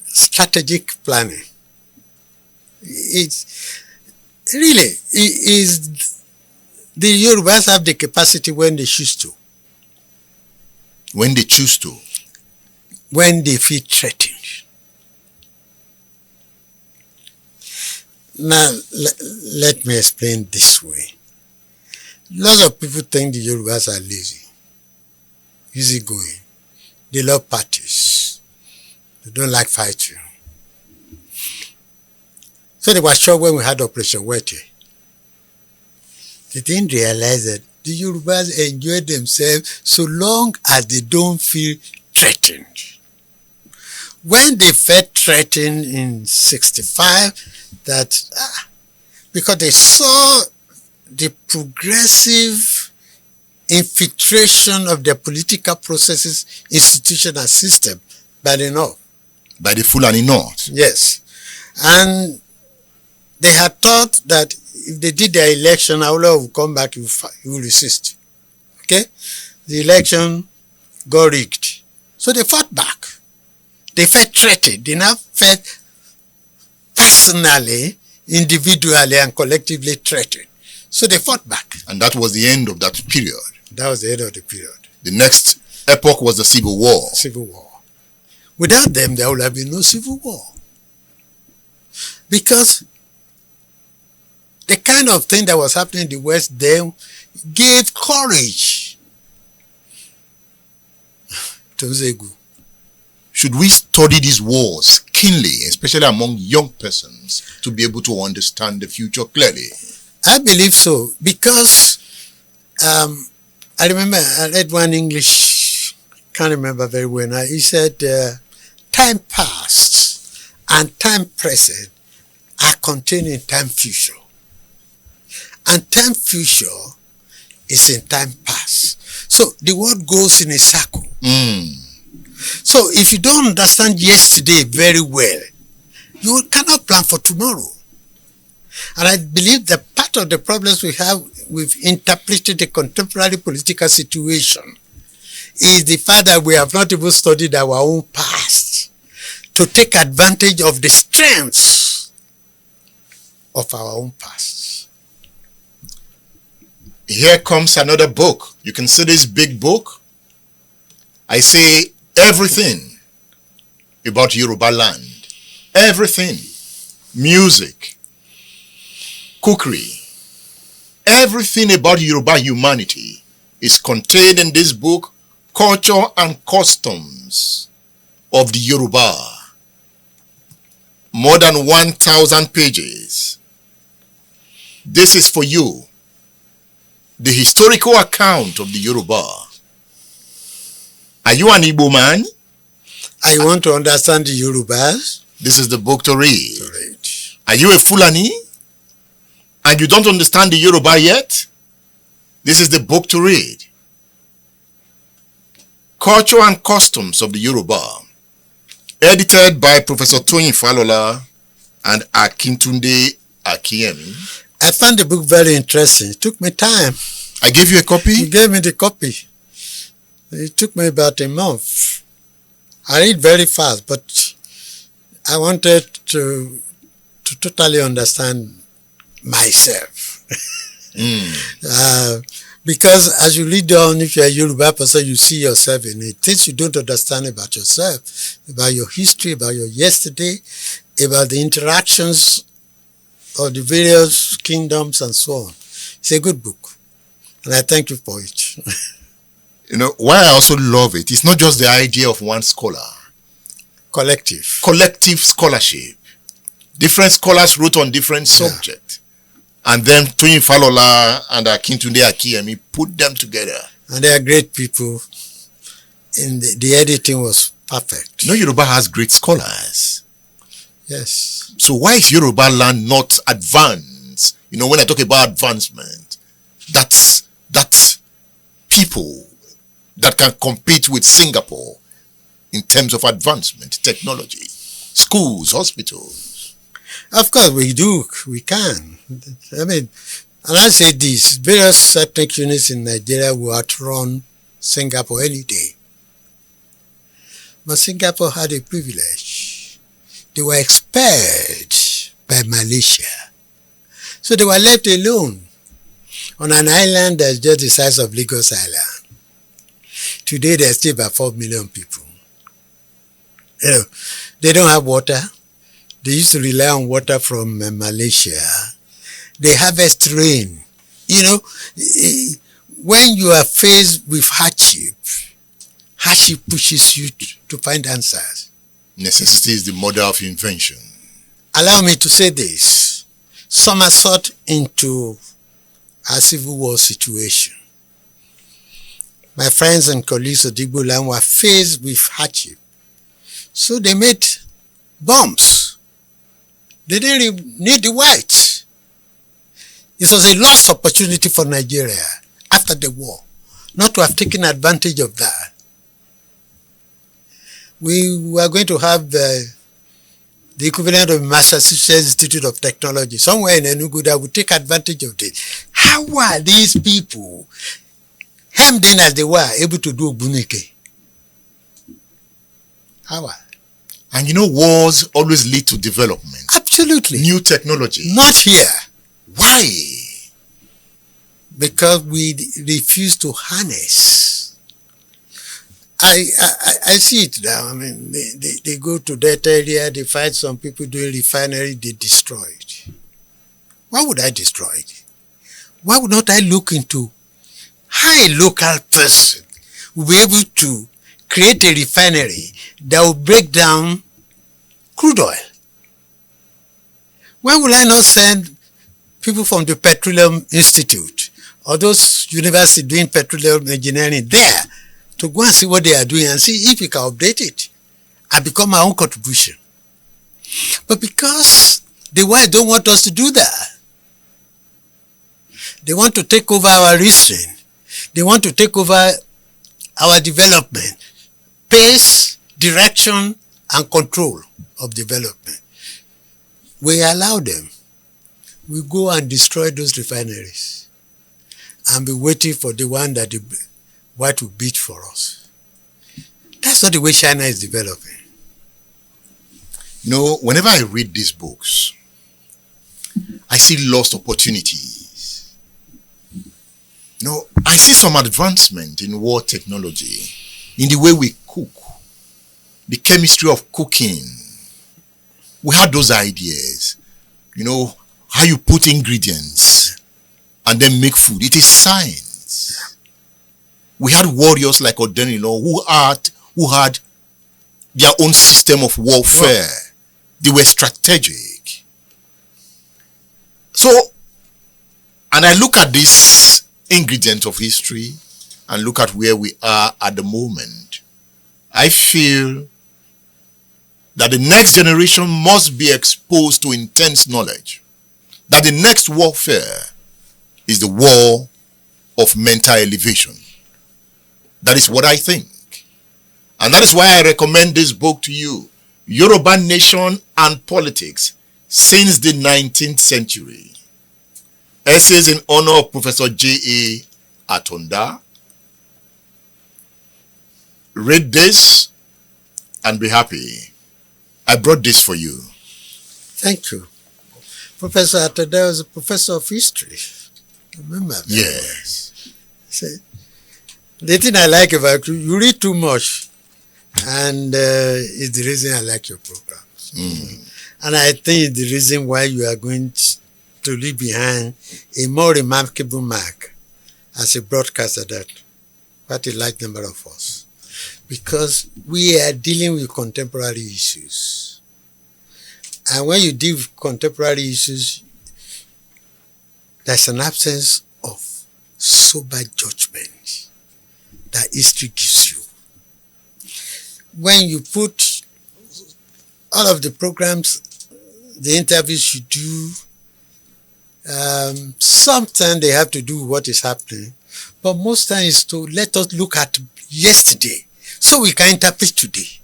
strategic planning. It's really, the Yorubas have the capacity when they choose to. When they choose to? When they feel threatened. Now, let me explain this way. Lots of people think the Yorubas are lazy, easygoing. They love parties. They don't like fighting. So they were shocked when we had Operation Wete. They didn't realize that the Yorubas enjoy themselves so long as they don't feel threatened. When they felt threatened in 65, that because they saw the progressive infiltration of their political processes, institution and system by the North. By the Fulani North? Yes. And they had thought that if they did their election, Awolowo would come back, he will resist. Okay? The election got rigged. So they fought back. They felt threatened. They now felt personally, individually, and collectively threatened. So they fought back. And that was the end of that period? That was the end of the period. The next epoch was the Civil War? Civil War. Without them, there would have been no Civil War. Because the kind of thing that was happening in the West then gave courage to Zegu. Should we study these wars keenly, especially among young persons, to be able to understand the future clearly? I believe so, because I remember I read one English, can't remember very well now, he said, time past and time present are contained in time future. And time future is in time past. So the world goes in a circle. So if you don't understand yesterday very well, you cannot plan for tomorrow. And I believe that part of the problems we have with interpreting the contemporary political situation is the fact that we have not even studied our own past to take advantage of the strengths of our own past. Here comes another book. You can see this big book. I say everything about Yorubaland. Everything. Music. Cookery. Everything about Yoruba humanity is contained in this book, Culture and Customs of the Yoruba. More than 1,000 pages. This is for you. The historical account of the Yoruba. Are you an Igbo man? I want to understand the Yorubas. This is the book to read. Are you a Fulani? And you don't understand the Yoruba yet? This is the book to read. Culture and Customs of the Yoruba. Edited by Professor Toyin Falola and Akintunde Akiyemi. I found the book very interesting. It took me time. I gave you a copy? You gave me the copy. It took me about a month. I read very fast, but I wanted to totally understand myself. Because as you read on, if you're a Yoruba person, you see yourself in it. Things you don't understand about yourself, about your history, about your yesterday, about the interactions of the various kingdoms and so on. It's a good book. And I thank you for it. You know, why I also love it, it's not just the idea of one scholar. Collective. Collective scholarship. Different scholars wrote on different subjects. And then Toyin Falola and Akintunde Akiyemi put them together. And they are great people. And the editing was perfect. You know, Yoruba has great scholars. Yes. So why is Yorubaland not advanced? You know, when I talk about advancement, that's people that can compete with Singapore in terms of advancement, technology. schools, hospitals. Of course, we do. We can. I mean, and I say this, various ethnic units in Nigeria will outrun Singapore any day. But Singapore had a privilege. They were expelled by Malaysia. So they were left alone on an island that's just the size of Lagos Island. Today there's still about 4 million people. You know, they don't have water. They used to rely on water from Malaysia. They harvest rain. You know, when you are faced with hardship pushes you to find answers. Necessity is the mother of invention. Allow me to say this. Somersault into a civil war situation. My friends and colleagues of Yorubaland were faced with hardship. So they made bombs. They didn't need the whites. It was a lost opportunity for Nigeria after the war not to have taken advantage of that. We were going to have the equivalent of Massachusetts Institute of Technology somewhere in Enugu that would take advantage of this. How are these people, hemmed in as they were, able to do Bunike? How are? And you know, wars always lead to development. Absolutely. New technology. Not here. Why? Because we refuse to harness. I see it now. I mean, they go to that area, they find some people doing refinery, they destroy it. Why would I destroy it? Why would not I look into how a local person will be able to create a refinery that will break down crude oil? Why would I not send people from the Petroleum Institute or those universities doing petroleum engineering there to go and see what they are doing and see if we can update it and become our own contribution? But because the white don't want us to do that, they want to take over our restraint. They want to take over our development, pace, direction, and control of development. We allow them. We go and destroy those refineries and be waiting for the one that the white will beat for us. That's not the way China is developing. You know, whenever I read these books, I see lost opportunities. You know, I see some advancement in war technology, in the way we cook, the chemistry of cooking. We had those ideas, you know, how you put ingredients and then make food. It is science. We had warriors like Odeni, who had their own system of warfare. They were strategic. So, and I look at this ingredient of history and look at where we are at the moment. I feel that the next generation must be exposed to intense knowledge that the next warfare is the war of mental elevation. That is what I think. And that is why I recommend this book to you, Yoruba Nation and Politics Since the 19th Century. Essays in honor of Professor J.A. Atonda. Read this and be happy. I brought this for you. Thank you. Professor Atonda was a professor of history. Remember that? Yes. See, the thing I like about you, you read too much. And it's the reason I like your programs. And I think it's the reason why you are going to leave behind a more remarkable mark as a broadcaster than quite a large number of us. Because we are dealing with contemporary issues. And when you deal with contemporary issues, there's an absence of sober judgment that history gives you. When you put all of the programs, the interviews you do, sometimes they have to do with what is happening, but most times to let us look at yesterday so we can interpret today.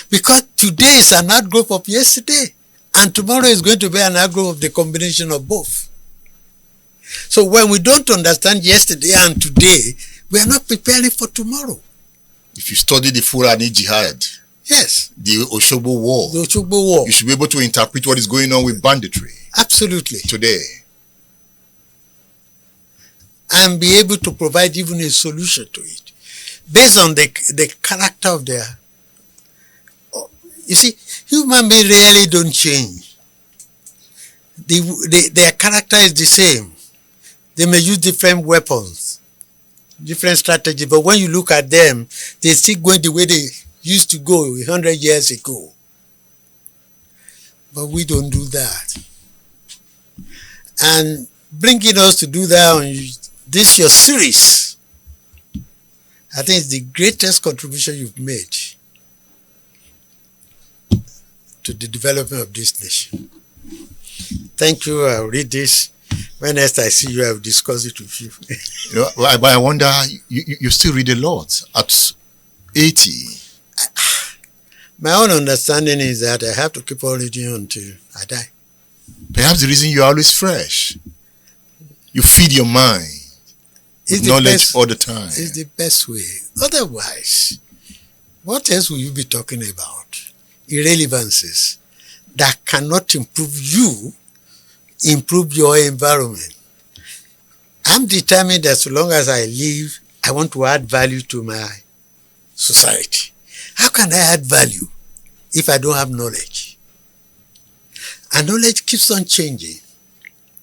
Because today is an outgrowth of yesterday, and tomorrow is going to be an outgrowth of the combination of both. So when we don't understand yesterday and today, we are not preparing for tomorrow. If you study the Fulani Jihad, yes, the Osogbo War, you should be able to interpret what is going on with banditry. Absolutely. Today. And be able to provide even a solution to it based on the character of their. You see, human beings really don't change. Their character is the same. They may use different weapons, different strategies, but when you look at them, they still going the way they used to go 100 years ago. But we don't do that. And bringing us to do that on this your series, I think it's the greatest contribution you've made to the development of this nation. Thank you. I'll read this. When next I see you, I'll discuss it with you. But I wonder, you still read a lot at 80. My own understanding is that I have to keep on reading until I die. Perhaps the reason you're always fresh. You feed your mind with knowledge all the time. It's the best way. Otherwise, what else will you be talking about? Irrelevances that cannot improve you, improve your environment. I'm determined that so long as I live, I want to add value to my society. How can I add value if I don't have knowledge? And knowledge keeps on changing,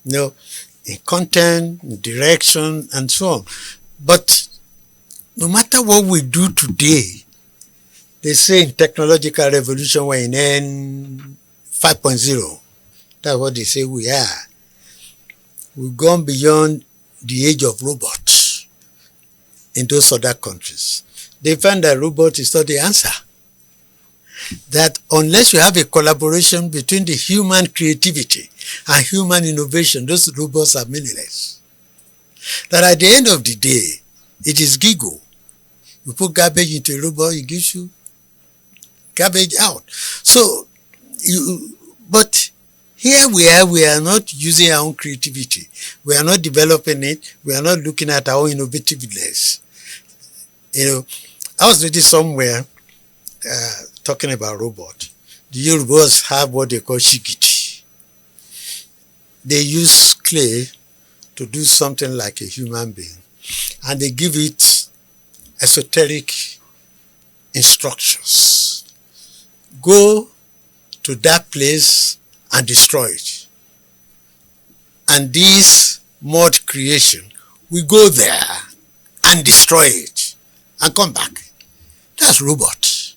in content, in direction, and so on. But no matter what we do today, they say in technological revolution we're in N 5.0. That's what they say we are. We've gone beyond the age of robots in those other countries. They find that robot is not the answer. That unless you have a collaboration between the human creativity and human innovation, those robots are meaningless. That at the end of the day, it is giggle. You put garbage into a robot, it gives you garbage out. So, but here we are not using our own creativity. We are not developing it. We are not looking at our own innovativeness. I was reading somewhere talking about robot. The Yorubas have what they call shigiti. They use clay to do something like a human being, and they give it esoteric instructions. Go to that place and destroy it. And this mud creation, we go there and destroy it and come back. That's robot.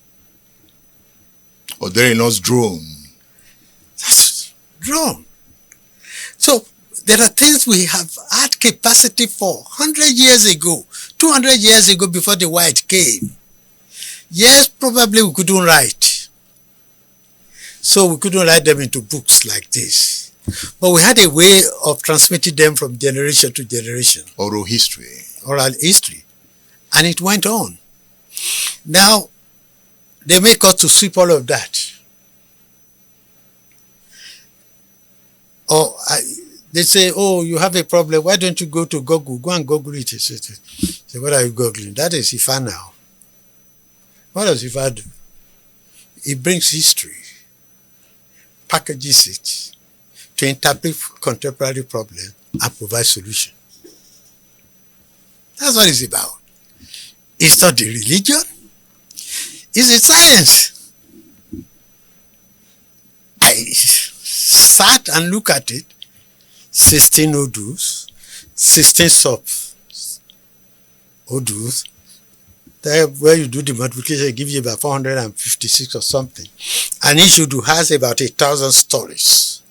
Or there is drone. That's drone. So there are things we have had capacity for 100 years ago, 200 years ago before the white came. Yes, probably we couldn't write. So we couldn't write them into books like this. But we had a way of transmitting them from generation to generation. Oral history. Oral history. And it went on. Now, they make us to sweep all of that. Or they say, oh, you have a problem. Why don't you go to Google? Go and Google it. Say, what are you Googling? That is Ifa now. What does Ifa do? It brings history, packages it to interpret contemporary problems and provide solution. That's what it's about. It's not the religion. It's a science. I sat and looked at it. 16 odus, 16 subs, odus. There, where you do the multiplication, it gives you about 456 or something. And each odu has about 1,000 stories.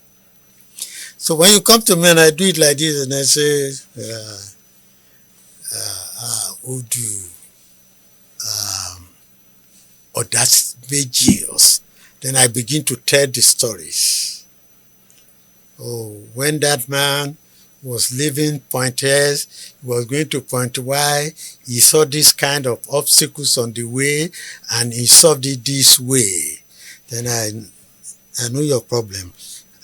So when you come to me and I do it like this and I say, odu, or that's Bejios, then I begin to tell the stories. Oh, when that man was leaving Point S, he was going to Point Y, he saw this kind of obstacles on the way and he solved it this way. Then I know your problem.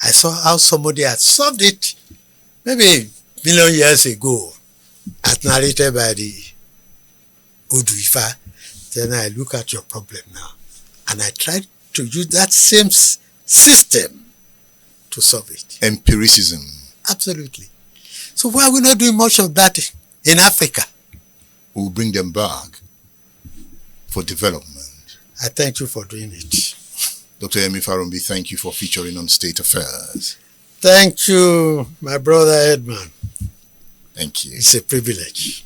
I saw how somebody had solved it maybe a million years ago, as narrated by the Oduifa. Then I look at your problem now and I try to use that same system to solve it. Empiricism. Absolutely. So why are we not doing much of that in Africa? We'll bring them back for development. I thank you for doing it. Dr. Yemi Farounbi, thank you for featuring on State Affairs. Thank you, my brother Edmund. Thank you. It's a privilege.